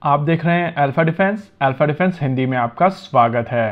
आप देख रहे हैं अल्फा डिफेंस हिंदी में आपका स्वागत है।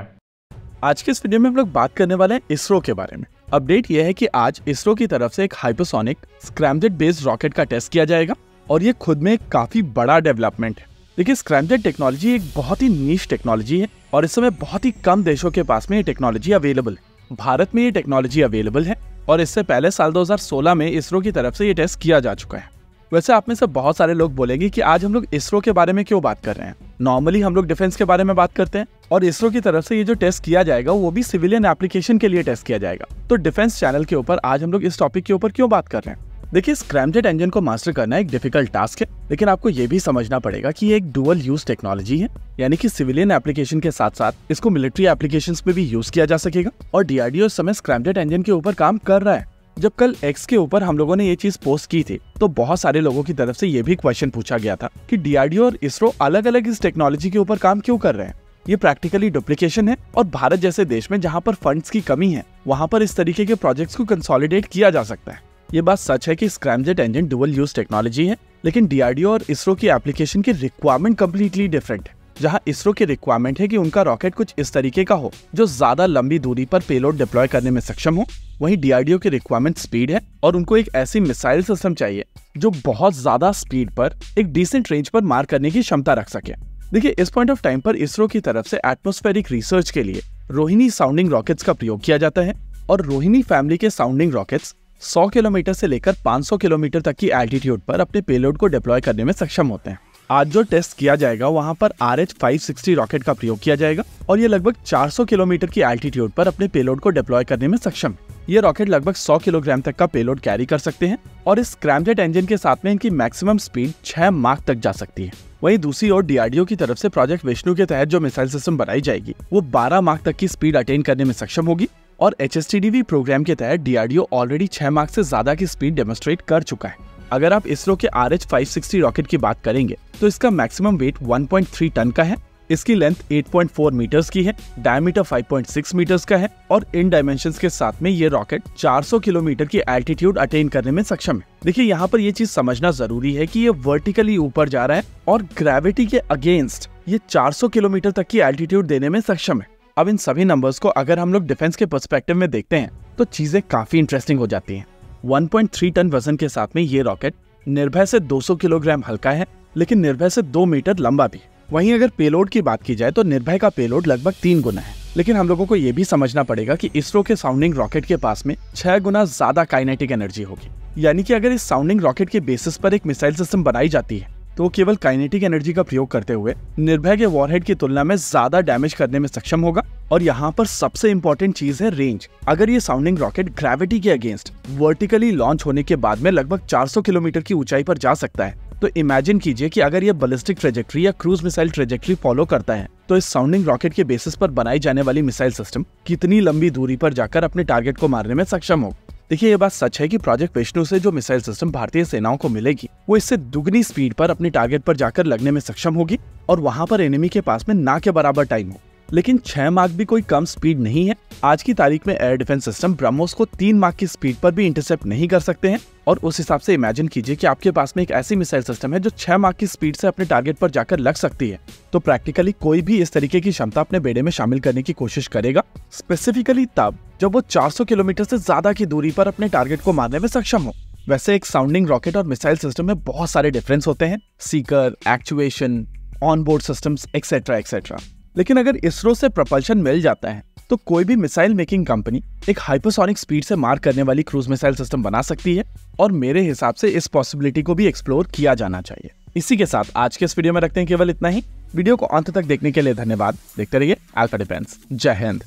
आज के इस वीडियो में हम लोग बात करने वाले हैं इसरो के बारे में। अपडेट यह है कि आज इसरो की तरफ से एक हाइपरसोनिक स्क्रैमजेट बेस्ड रॉकेट का टेस्ट किया जाएगा और ये खुद में एक काफी बड़ा डेवलपमेंट है। देखिए, स्क्रैमजेट टेक्नोलॉजी एक बहुत ही नीश टेक्नोलॉजी है और इस समय बहुत ही कम देशों के पास में ये टेक्नोलॉजी अवेलेबल है। भारत में ये टेक्नोलॉजी अवेलेबल है और इससे पहले साल 2016 में इसरो की तरफ से ये टेस्ट किया जा चुका है। वैसे आप में से बहुत सारे लोग बोलेंगे कि आज हम लोग इसरो के बारे में क्यों बात कर रहे हैं। नॉर्मली हम लोग डिफेंस के बारे में बात करते हैं और इसरो की तरफ से ये जो टेस्ट किया जाएगा वो भी सिविलियन एप्लीकेशन के लिए टेस्ट किया जाएगा। तो डिफेंस चैनल के ऊपर आज हम लोग इस टॉपिक के ऊपर क्यों बात कर रहे हैं। देखिए, स्क्रैमजेट इंजन को मास्टर करना एक डिफिकल्ट टास्क है, लेकिन आपको ये भी समझना पड़ेगा कि ये एक डुअल यूज टेक्नोलॉजी है, यानी कि सिविलियन एप्लीकेशन के साथ साथ इसको मिलिट्री एप्लीकेशंस में भी यूज किया जा सकेगा। और डीआरडीओ इस समय स्क्रैमजेट इंजन के ऊपर काम कर रहा है। जब कल एक्स के ऊपर हम लोगों ने ये चीज पोस्ट की थी तो बहुत सारे लोगों की तरफ से ये भी क्वेश्चन पूछा गया था कि डीआरडीओ और इसरो अलग अलग इस टेक्नोलॉजी के ऊपर काम क्यों कर रहे हैं। ये प्रैक्टिकली डुप्लीकेशन है और भारत जैसे देश में जहाँ पर फंड्स की कमी है वहाँ पर इस तरीके के प्रोजेक्ट्स को कंसोलिडेट किया जा सकता है। ये बात सच है कि scramjet engine dual use technology है, लेकिन डीआरडीओ और इसरो की एप्लीकेशन की रिक्वायरमेंट कम्प्लीटली डिफरेंट है। जहां इसरो की रिक्वायरमेंट है कि उनका रॉकेट कुछ इस तरीके का हो जो ज्यादा लंबी दूरी पर पेलोड डिप्लॉय करने में सक्षम हो, वहीं डीआरडीओ की रिक्वायरमेंट स्पीड है और उनको एक ऐसी मिसाइल सिस्टम चाहिए जो बहुत ज्यादा स्पीड पर एक डिसेंट रेंज पर मार करने की क्षमता रख सके। देखिए, इस पॉइंट ऑफ टाइम पर इसरो की तरफ से एटमॉस्फेरिक रिसर्च के लिए रोहिणी साउंडिंग रॉकेट्स का प्रयोग किया जाता है और रोहिणी फैमिली के साउंडिंग रॉकेट्स 100 किलोमीटर से लेकर 500 किलोमीटर तक की एल्टीट्यूड पर अपने पेलोड को डिप्लॉय करने में सक्षम होते हैं। आज जो टेस्ट किया जाएगा वहां पर RH-560 रॉकेट का प्रयोग किया जाएगा और ये लगभग 400 किलोमीटर की एल्टीट्यूड पर अपने पेलोड को डिप्लॉय करने में सक्षम है। ये रॉकेट लगभग 100 किलोग्राम तक का पेलोड कैरी कर सकते हैं और इस स्क्रैमजेट इंजन के साथ में इनकी मैक्सिमम स्पीड 6 माक तक जा सकती है। वहीं दूसरी ओर डीआरडीओ की तरफ से प्रोजेक्ट विष्णु के तहत जो मिसाइल सिस्टम बनाई जाएगी वो 12 माक तक की स्पीड अटेन करने में सक्षम होगी और HSTDV प्रोग्राम के तहत डीआरडीओ ऑलरेडी 6 माक से ज्यादा की स्पीड डेमोन्स्ट्रेट कर चुका है। अगर आप इसरो के RH-560 रॉकेट की बात करेंगे तो इसका मैक्सिमम वेट 1.3 टन का है, इसकी लेंथ 8.4 मीटर्स की है, डायमीटर 5.6 मीटर्स का है और इन डायमेंशंस के साथ में ये रॉकेट 400 किलोमीटर की एल्टीट्यूड अटेन करने में सक्षम है। देखिए, यहाँ पर ये चीज समझना जरूरी है कि ये वर्टिकली ऊपर जा रहा है और ग्रेविटी के अगेंस्ट ये 400 किलोमीटर तक की एल्टीट्यूड देने में सक्षम है। अब इन सभी नंबर्स को अगर हम लोग डिफेंस के पर्सपेक्टिव में देखते हैं तो चीजें काफी इंटरेस्टिंग हो जाती हैं। 1.3 टन वजन के साथ में ये रॉकेट निर्भय से 200 किलोग्राम हल्का है, लेकिन निर्भय से 2 मीटर लंबा भी। वहीं अगर पेलोड की बात की जाए तो निर्भय का पेलोड लगभग 3 गुना है, लेकिन हम लोगों को ये भी समझना पड़ेगा कि इसरो के साउंडिंग रॉकेट के पास में 6 गुना ज्यादा काइनेटिक एनर्जी होगी। यानी कि अगर इस साउंडिंग रॉकेट के बेसिस पर एक मिसाइल सिस्टम बनाई जाती है तो केवल काइनेटिक एनर्जी का प्रयोग करते हुए निर्भय के वॉरहेड की तुलना में ज्यादा डैमेज करने में सक्षम होगा। और यहाँ पर सबसे इंपॉर्टेंट चीज है रेंज। अगर ये साउंडिंग रॉकेट ग्रेविटी के अगेंस्ट वर्टिकली लॉन्च होने के बाद में लगभग 400 किलोमीटर की ऊंचाई पर जा सकता है, तो इमेजिन कीजिए कि अगर ये बैलिस्टिक ट्रेजेक्ट्री या क्रूज मिसाइल ट्रेजेक्ट्री फॉलो करता है तो इस साउंडिंग रॉकेट के बेसिस पर बनाई जाने वाली मिसाइल सिस्टम कितनी लंबी दूरी पर जाकर अपने टारगेट को मारने में सक्षम होगा। देखिए, ये बात सच है कि प्रोजेक्ट विष्णु से जो मिसाइल सिस्टम भारतीय सेनाओं को मिलेगी वो इससे दुगनी स्पीड पर अपने टारगेट पर जाकर लगने में सक्षम होगी और वहां पर एनिमी के पास में ना के बराबर टाइम हो। लेकिन 6 माक भी कोई कम स्पीड नहीं है। आज की तारीख में एयर डिफेंस सिस्टम ब्रह्मोस को 3 माक की स्पीड पर भी इंटरसेप्ट नहीं कर सकते हैं और उस हिसाब से इमेजिन कीजिए कि आपके पास में एक ऐसी मिसाइल सिस्टम है जो 6 माक की स्पीड से अपने टारगेट पर जाकर लग सकती है। तो प्रैक्टिकली कोई भी इस तरीके की क्षमता अपने बेड़े में शामिल करने की कोशिश करेगा, स्पेसिफिकली तब जब वो 400 किलोमीटर से ज्यादा की दूरी पर अपने टारगेट को मारने में सक्षम हो। वैसे एक साउंडिंग रॉकेट और मिसाइल सिस्टम में बहुत सारे डिफरेंस होते हैं, Sikar, actuation, onboard systems etcetera etcetera. लेकिन अगर इसरो से प्रपल्शन मिल जाता है तो कोई भी मिसाइल मेकिंग कंपनी एक हाइपरसोनिक स्पीड से मार करने वाली क्रूज मिसाइल सिस्टम बना सकती है और मेरे हिसाब से इस पॉसिबिलिटी को भी एक्सप्लोर किया जाना चाहिए। इसी के साथ आज के इस वीडियो में रखते हैं केवल इतना ही। वीडियो को अंत तक देखने के लिए धन्यवाद। देखते रहिए अल्फा डिफेंस। जय हिंद।